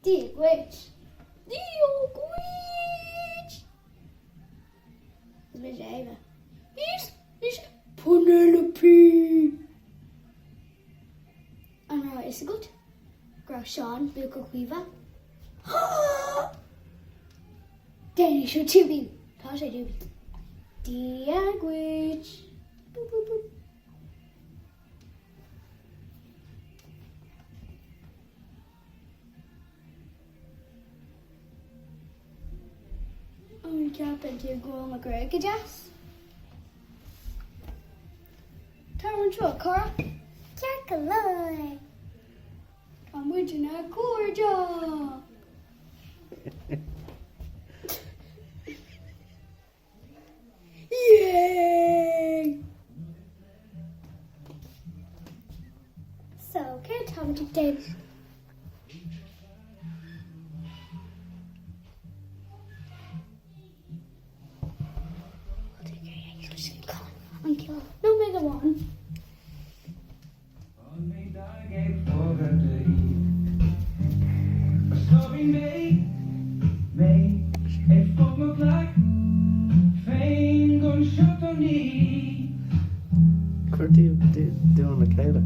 Digwitch. Met even. Is Penelope. En haar is het goed. Graag Sean, Bilko Quiva. Danish or Tubby. How should I do it? Digwitch. Boop, boop, boop. Ik heb een keer gewoon een keer jas. Tarantula, Cora. Chocolate. I'm with you now, Corja. Yay! So, can't tell me today. No mega one. What do you do on the Kayla?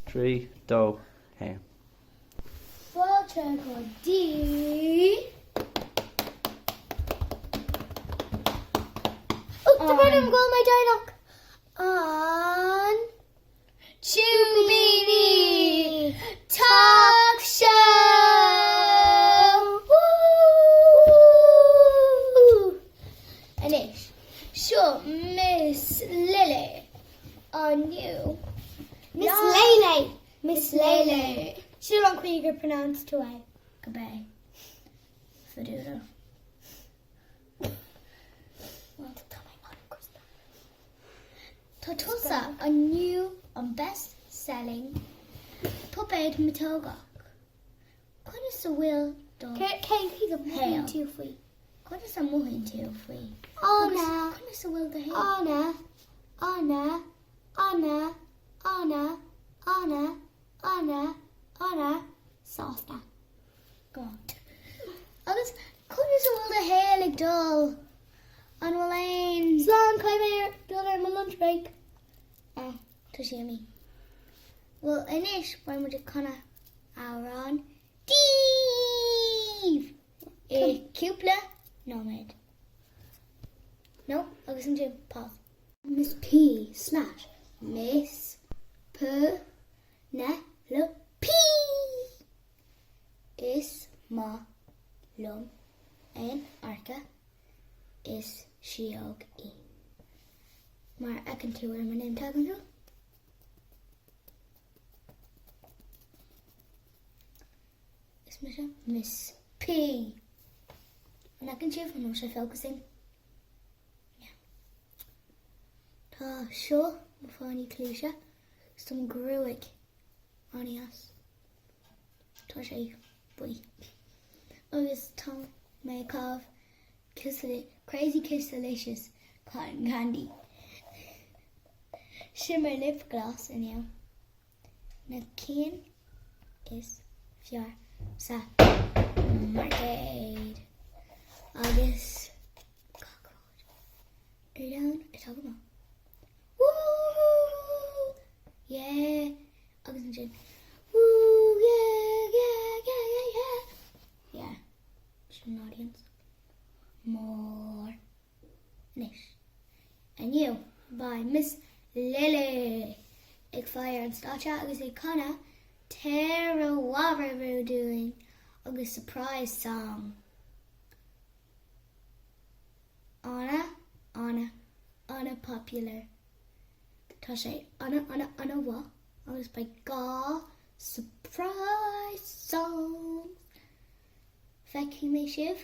Three, do, ham. Full circle D. Oh, the bottom goal, my dialogue. On Chubini Talk Show. Woo! And it's sure Miss Lily on you. Miss Lele. Miss Lele. She don't think you can pronounce today. Goodbye. Fadoodle. Tá tusa a new an best-selling puppet matogach. Could is a will do? Céim hí go Hail. tú faoi. Could is a mohin to free? Anna, Could is a will the hail? Anna, Anna, Anna, Anna, Anna, Anna, Anna, Sásta. Go on. Agus could is a will the hail ag dull? An Walain. Slán caiim mé dul ar my lunch break. Oh, to see me. Well, inis, when we kind of around Steve. Cupla, no mate. No, I was into pause. Miss P slash Miss P Lo P is ma lum and arca is shiog e. Maar I can tell where my name tag on. Is Miss P. And I can cheer for no she focusing. Yeah. Tá sure mafani cliche some gruig anias. Tá sé bui. Agus Tom Makov Crazy Kiss Delicious cotton candy. Shimmer lip gloss in you. Na Keen is Fiar sa Marcade. Agus cockroach. Are you down? I talk about. Woo! Yeah. Agus and Jin. Woo! Yeah. Yeah. She's an audience. More. Nish. And you by Miss Lily. Ik fire and start out agus Kana Tara Waveroo doing a surprise song. Anna popular. Tasha Anna what? I was by Ga surprise song. Fecky me shiv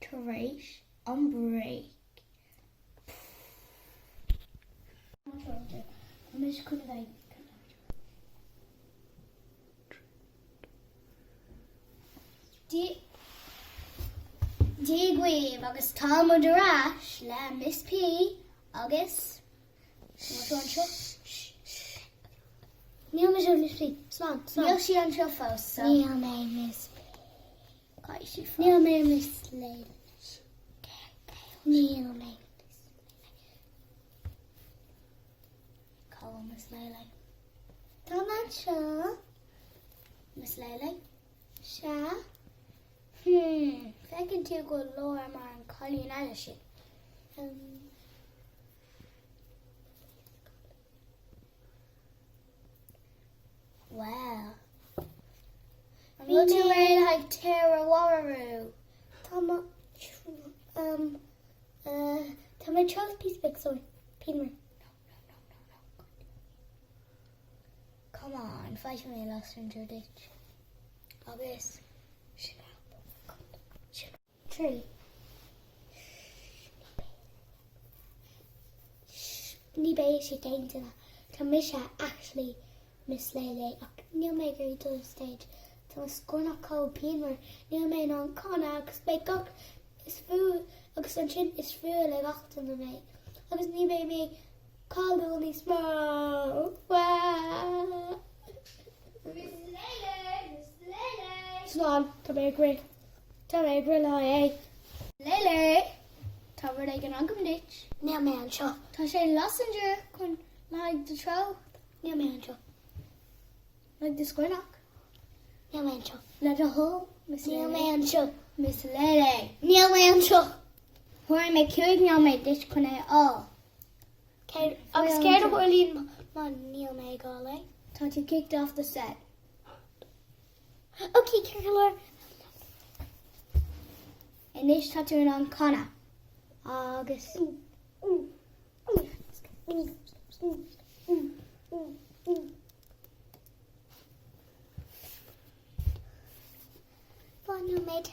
Teresh on break. I'm just gonna like Digweave agus Tom O'Darash la Miss P agus Níl me Miss P. Slán, Níl si an seo fós so Níl me Miss P. Cai si fós Níl me Miss Leila. Níl me Call Miss Lele Tá man seo Miss Lele se Fecinn tú go leir mar an choín eile sin Wow Níl tú é like Tara Waveroo Tá ma Tá ma Charles Peacepick sorry Peter. Come on, fight me lost into a ditch. Agus. Tree. Ní bé sé dainte Tá mi se actually Miss Lele ach níl mé gur to the stage Tá scornach có Peter níl mé an Conna agus bé gach is fu agus an sin is fu le gachtan na mé agus ní bé mé callú ní smó wow Slán Tá mé gré Tá mé gré le é Lele! Tá bhar ag an agam ditch. níl mé an seo Tá sé Lossinger chun like the tro, níl mé an seo like the squirnock. níl mé an seo Le the hole, Miss níl mé Lele. an seo Miss Lele. níl mé an seo Where me cuig now my ditch chun é all. agus céir a bhfuilín má níl mé gá le Tá tú kicked off the set. Ok, Carolyn. Inis tá tú an Conna. Agus. Fun you made.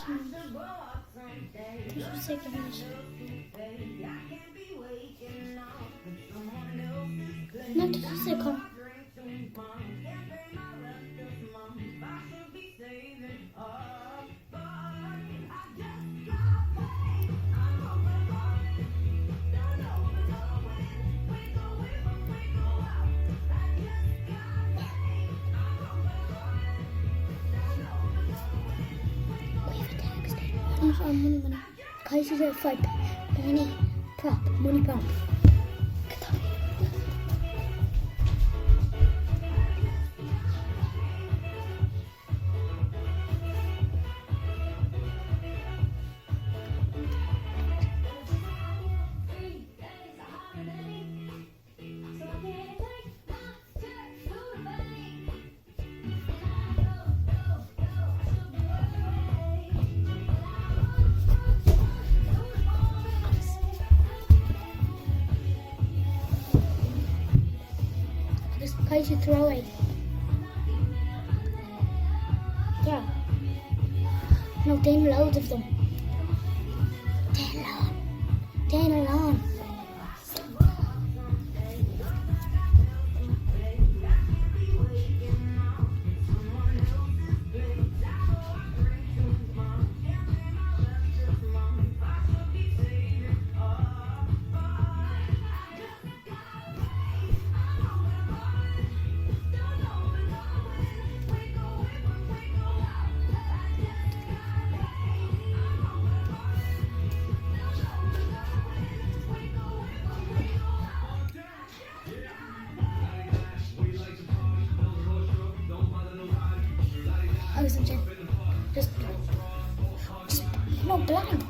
Just a second. Not just a second. Money. Kaiser fight. Money prop. Money prop. Kaiser throw it. Throw. No, 10 loads of them. 10 alone. 10 alone. I was just no blind.